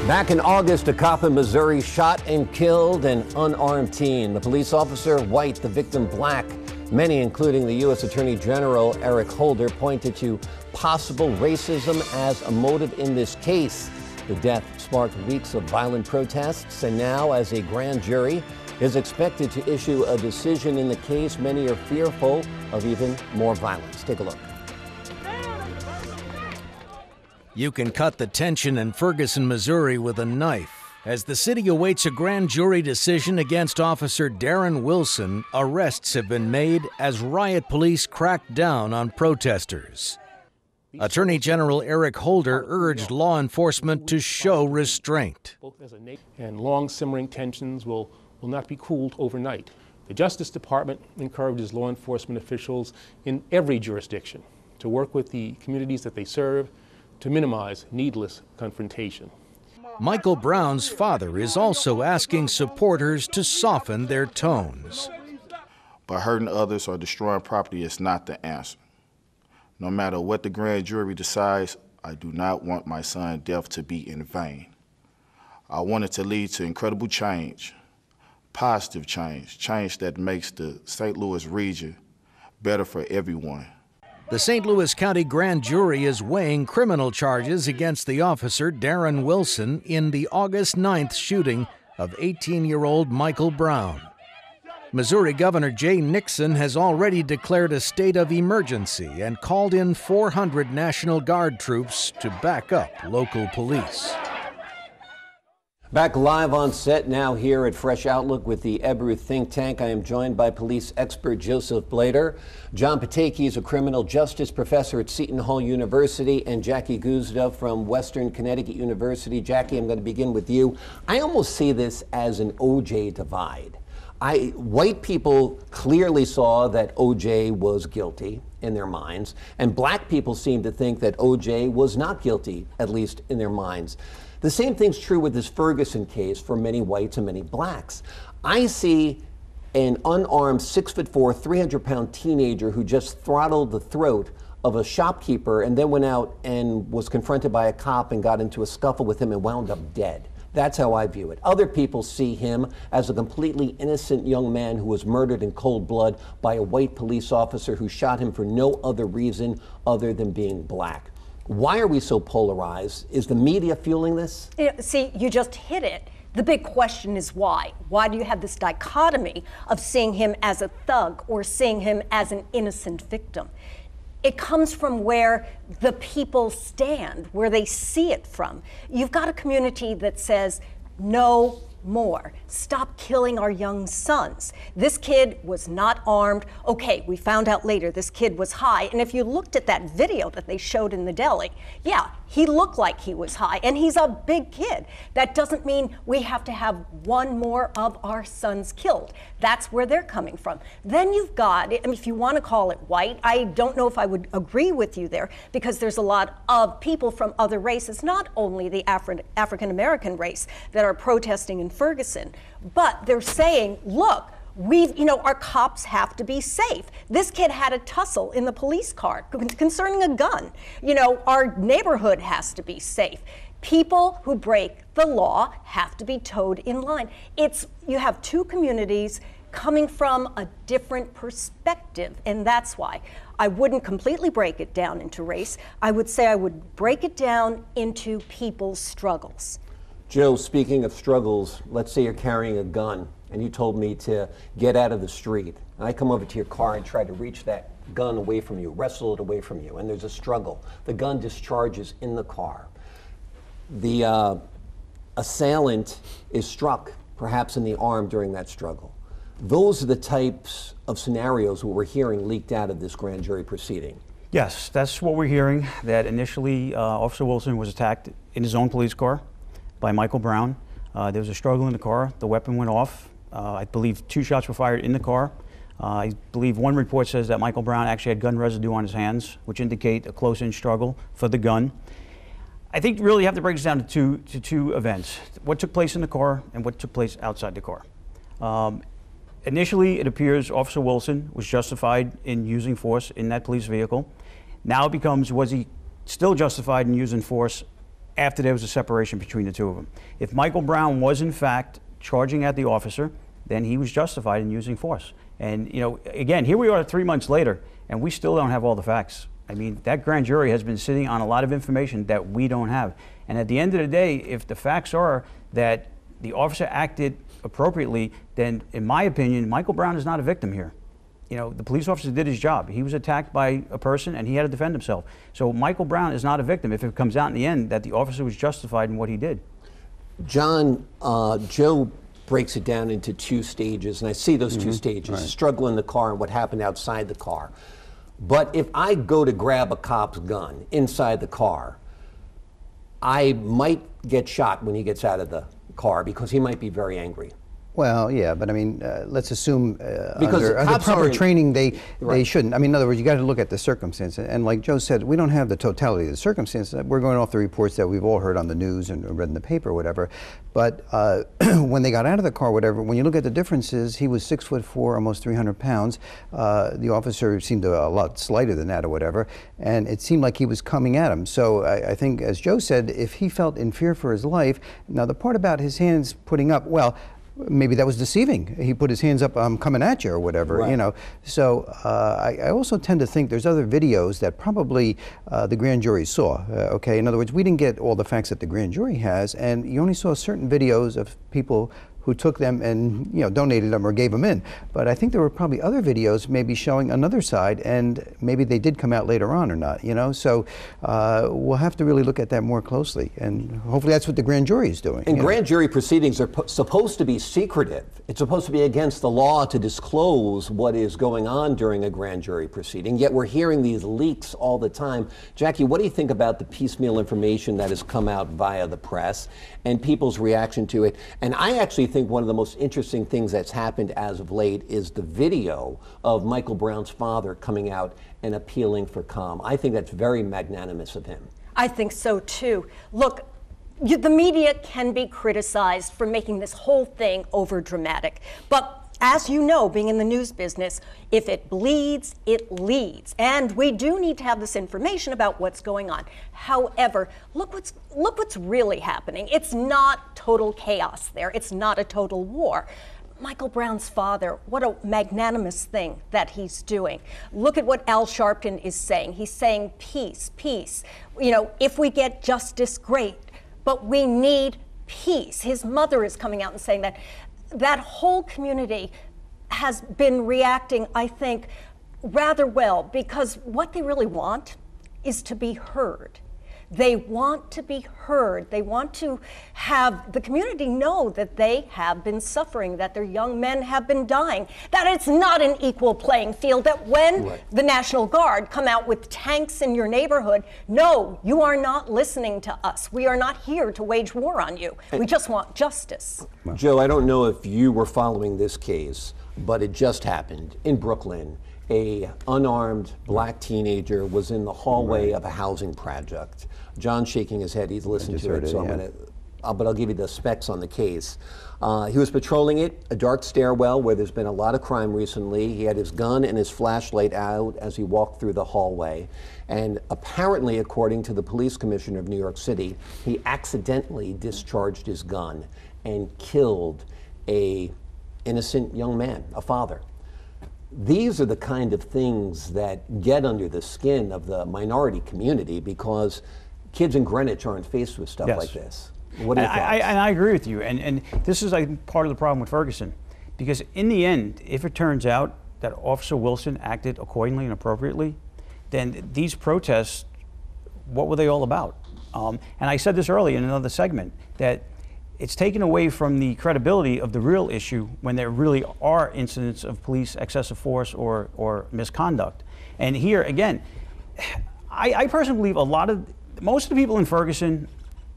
Back in August, a cop in Missouri shot and killed an unarmed teen. The police officer, white, the victim, black. Many, including the U.S. Attorney General Eric Holder, pointed to possible racism as a motive in this case. The death sparked weeks of violent protests, and now, as a grand jury is expected to issue a decision in the case, many are fearful of even more violence. Take a look. You can cut the tension in Ferguson, Missouri with a knife. As the city awaits a grand jury decision against Officer Darren Wilson, arrests have been made as riot police crack down on protesters. Attorney General Eric Holder urged law enforcement to show restraint. And long simmering tensions will not be cooled overnight. The Justice Department encourages law enforcement officials in every jurisdiction to work with the communities that they serve to minimize needless confrontation. Michael Brown's father is also asking supporters to soften their tones. But hurting others or destroying property is not the answer. No matter what the grand jury decides, I do not want my son's death to be in vain. I want it to lead to incredible change, positive change, change that makes the St. Louis region better for everyone. The St. Louis County Grand Jury is weighing criminal charges against the officer Darren Wilson in the August 9th shooting of 18-year-old Michael Brown. Missouri Governor Jay Nixon has already declared a state of emergency and called in 400 National Guard troops to back up local police. Back live on set now here at Fresh Outlook with the Ebru think tank. I am joined by police expert Joseph Blaettler, John Paitakes, a criminal justice professor at Seton Hall University, and Jackie Guzda from Western Connecticut University. Jackie, I'm going to begin with you. I almost see this as an OJ divide. White people clearly saw that OJ was guilty in their minds, and black people seem to think that OJ was not guilty, at least in their minds. The same thing's true with this Ferguson case for many whites and many blacks. I see an unarmed 6'4", 300-pound teenager who just throttled the throat of a shopkeeper and then went out and was confronted by a cop and got into a scuffle with him and wound up dead. That's how I view it. Other people see him as a completely innocent young man who was murdered in cold blood by a white police officer who shot him for no other reason other than being black. Why are we so polarized? Is the media fueling this? See, you just hit it. The big question is why? Why do you have this dichotomy of seeing him as a thug or seeing him as an innocent victim? It comes from where the people stand, where they see it from. You've got a community that says, no more. Stop killing our young sons. This kid was not armed. Okay, we found out later this kid was high. And if you looked at that video that they showed in the deli, yeah, he looked like he was high, and he's a big kid. That doesn't mean we have to have one more of our sons killed. That's where they're coming from. Then you've got, I mean, if you want to call it white, I don't know if I would agree with you there, because there's a lot of people from other races, not only the African American race, that are protesting in Ferguson, but they're saying, look, our cops have to be safe. This kid had a tussle in the police car concerning a gun. Our neighborhood has to be safe. People who break the law have to be towed in line. You have two communities coming from a different perspective, and that's why I wouldn't completely break it down into race. I would say I would break it down into people's struggles. Joe, speaking of struggles, let's say you're carrying a gun and you told me to get out of the street. And I come over to your car and try to reach that gun away from you, wrestle it away from you, and there's a struggle. The gun discharges in the car. The assailant is struck, perhaps in the arm during that struggle. Those are the types of scenarios we're hearing leaked out of this grand jury proceeding. Yes, that's what we're hearing, that initially Officer Wilson was attacked in his own police car by Michael Brown. There was a struggle in the car. The weapon went off. I believe 2 shots were fired in the car. I believe one report says that Michael Brown actually had gun residue on his hands, which indicate a close-in struggle for the gun. I think really you have to break this down to two events: what took place in the car and what took place outside the car. Initially, it appears Officer Wilson was justified in using force in that police vehicle. Now it becomes, was he still justified in using force after there was a separation between the two of them. If Michael Brown was in fact charging at the officer, then he was justified in using force. And you know, again, here we are 3 months later, and we still don't have all the facts. I mean, that grand jury has been sitting on a lot of information that we don't have. And at the end of the day, if the facts are that the officer acted appropriately, then in my opinion, Michael Brown is not a victim here. You know, the police officer did his job. He was attacked by a person and he had to defend himself. So Michael Brown is not a victim if it comes out in the end that the officer was justified in what he did. John, Joe breaks it down into 2 stages, and I see those 2 stages, right. Struggle in the car and what happened outside the car. But if I go to grab a cop's gun inside the car, I might get shot when he gets out of the car because he might be very angry. Well, yeah, but I mean, let's assume Because under cops proper aren't- training, they Right. shouldn't. I mean, in other words, you got to look at the circumstance. And like Joe said, we don't have the totality of the circumstance. We're going off the reports that we've all heard on the news and read in the paper or whatever. But when they got out of the car, whatever, when you look at the differences, he was 6'4", almost 300 pounds. The officer seemed a lot slighter than that or whatever. And it seemed like he was coming at him. So I think, as Joe said, if he felt in fear for his life, now the part about his hands putting up, well, maybe that was deceiving. He put his hands up, I'm coming at you or whatever, right. you know. So I also tend to think there's other videos that probably the grand jury saw, okay? In other words, we didn't get all the facts that the grand jury has, and you only saw certain videos of people who took them and, you know, donated them or gave them in. But I think there were probably other videos maybe showing another side, and maybe they did come out later on or not, you know? So we'll have to really look at that more closely, and hopefully that's what the grand jury is doing. And grand jury proceedings are supposed to be secretive. It's supposed to be against the law to disclose what is going on during a grand jury proceeding, yet we're hearing these leaks all the time. Jackie, what do you think about the piecemeal information that has come out via the press and people's reaction to it? And I actually think one of the most interesting things that's happened as of late is the video of Michael Brown's father coming out and appealing for calm. I think that's very magnanimous of him. I think so too. Look, the media can be criticized for making this whole thing over dramatic, but as you know, being in the news business, if it bleeds, it leads. And we do need to have this information about what's going on. However, look what's really happening. It's not total chaos there. It's not a total war. Michael Brown's father, what a magnanimous thing that he's doing. Look at what Al Sharpton is saying. He's saying peace, peace. You know, if we get justice, great, but we need peace. His mother is coming out and saying that. That whole community has been reacting, I think, rather well, because what they really want is to be heard. They want to be heard. They want to have the community know that they have been suffering, that their young men have been dying, that it's not an equal playing field, that when the National Guard come out with tanks in your neighborhood, no, you are not listening to us. We are not here to wage war on you. We just want justice. Joe, I don't know if you were following this case, but it just happened in Brooklyn. A unarmed black teenager was in the hallway of a housing project. John's shaking his head. He's listened to it, so but I'll give you the specs on the case. He was patrolling it, a dark stairwell where there's been a lot of crime recently. He had his gun and his flashlight out as he walked through the hallway. And apparently, according to the police commissioner of New York City, he accidentally discharged his gun and killed an innocent young man, a father. These are the kind of things that get under the skin of the minority community because kids in Greenwich aren't faced with stuff like this. What are your thoughts? I agree with you, and this is like part of the problem with Ferguson, because in the end, if it turns out that Officer Wilson acted accordingly and appropriately, then these protests, what were they all about? And I said this earlier in another segment, that it's taken away from the credibility of the real issue when there really are incidents of police excessive force or misconduct. And here, again, I personally believe most of the people in Ferguson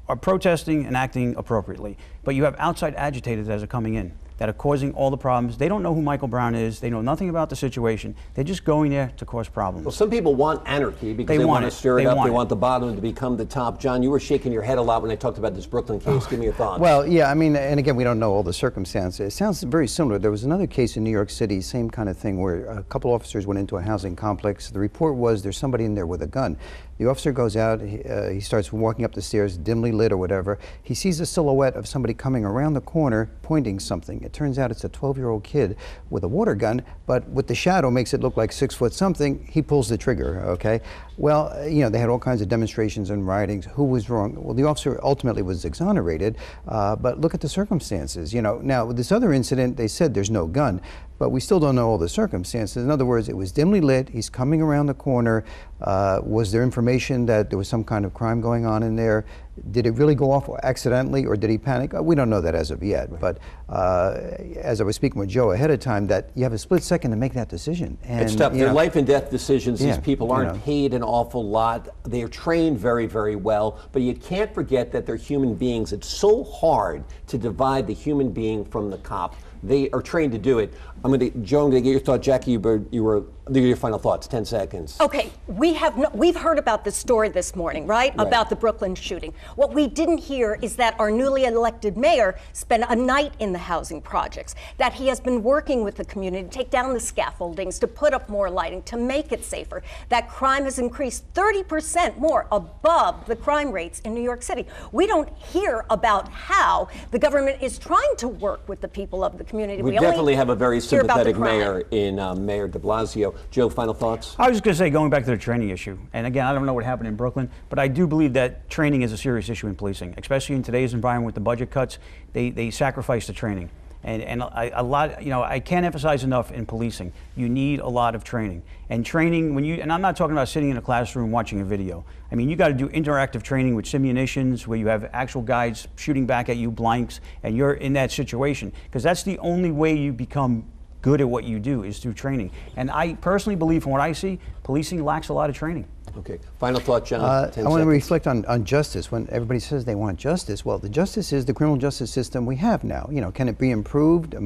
are protesting and acting appropriately, but you have outside agitators that are coming in that are causing all the problems. They don't know who Michael Brown is. They know nothing about the situation. They're just going there to cause problems. Well, some people want anarchy because they want to stir it up. They want the bottom to become the top. John, you were shaking your head a lot when I talked about this Brooklyn case. Give me your thoughts. Well, yeah, I mean, and again, we don't know all the circumstances. It sounds very similar. There was another case in New York City, same kind of thing, where a couple officers went into a housing complex. The report was there's somebody in there with a gun. The officer goes out, he starts walking up the stairs, dimly lit or whatever. He sees a silhouette of somebody coming around the corner pointing something. It turns out it's a 12-year-old kid with a water gun, but with the shadow makes it look like 6 foot something. He pulls the trigger, okay? Well, you know, they had all kinds of demonstrations and riotings. Who was wrong? Well, the officer ultimately was exonerated, but look at the circumstances. You know, now with this other incident, they said there's no gun, but we still don't know all the circumstances. In other words, it was dimly lit, he's coming around the corner. Was there information that there was some kind of crime going on in there? Did it really go off accidentally, or did he panic? We don't know that as of yet, but as I was speaking with Joe ahead of time, that you have a split second to make that decision. And, it's tough. They're life and death decisions. Yeah, these people aren't paid an awful lot. They're trained very, very well, but you can't forget that they're human beings. It's so hard to divide the human being from the cop. They are trained to do it. Joe, I'm going to get your thought. Jackie, your final thoughts, 10 seconds. Okay, we've heard about this story this morning, right? About the Brooklyn shooting. What we didn't hear is that our newly elected mayor spent a night in the housing projects, that he has been working with the community to take down the scaffoldings, to put up more lighting, to make it safer, that crime has increased 30% more above the crime rates in New York City. We don't hear about how the government is trying to work with the people of the community. We definitely have a very sympathetic mayor in Mayor de Blasio. Joe, final thoughts? I was just going to say, going back to the training issue, and again, I don't know what happened in Brooklyn, but I do believe that training is a serious issue in policing, especially in today's environment with the budget cuts. They sacrifice the training. And a lot, you know, I can't emphasize enough in policing, you need a lot of training. And training, and I'm not talking about sitting in a classroom watching a video. I mean, you got to do interactive training with simunitions where you have actual guys shooting back at you, blanks, and you're in that situation. Because that's the only way you become good at what you do, is through training. And I personally believe, from what I see, policing lacks a lot of training. Okay. Final thought, John. I want to reflect on justice. When everybody says they want justice, well, the justice is the criminal justice system we have now. You know, can it be improved,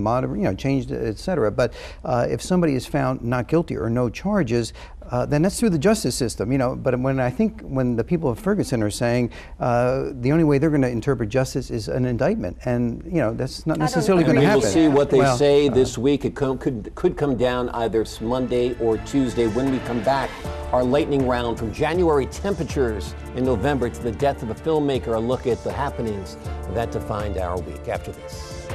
changed, etc.? But if somebody is found not guilty or no charges, then that's through the justice system. You know, but when the people of Ferguson are saying the only way they're going to interpret justice is an indictment, and you know that's not necessarily going to happen. We will see what they say this week. It could come down either Monday or Tuesday. When we come back, our lightning round, from January temperatures in November to the death of a filmmaker, a look at the happenings that defined our week. After this.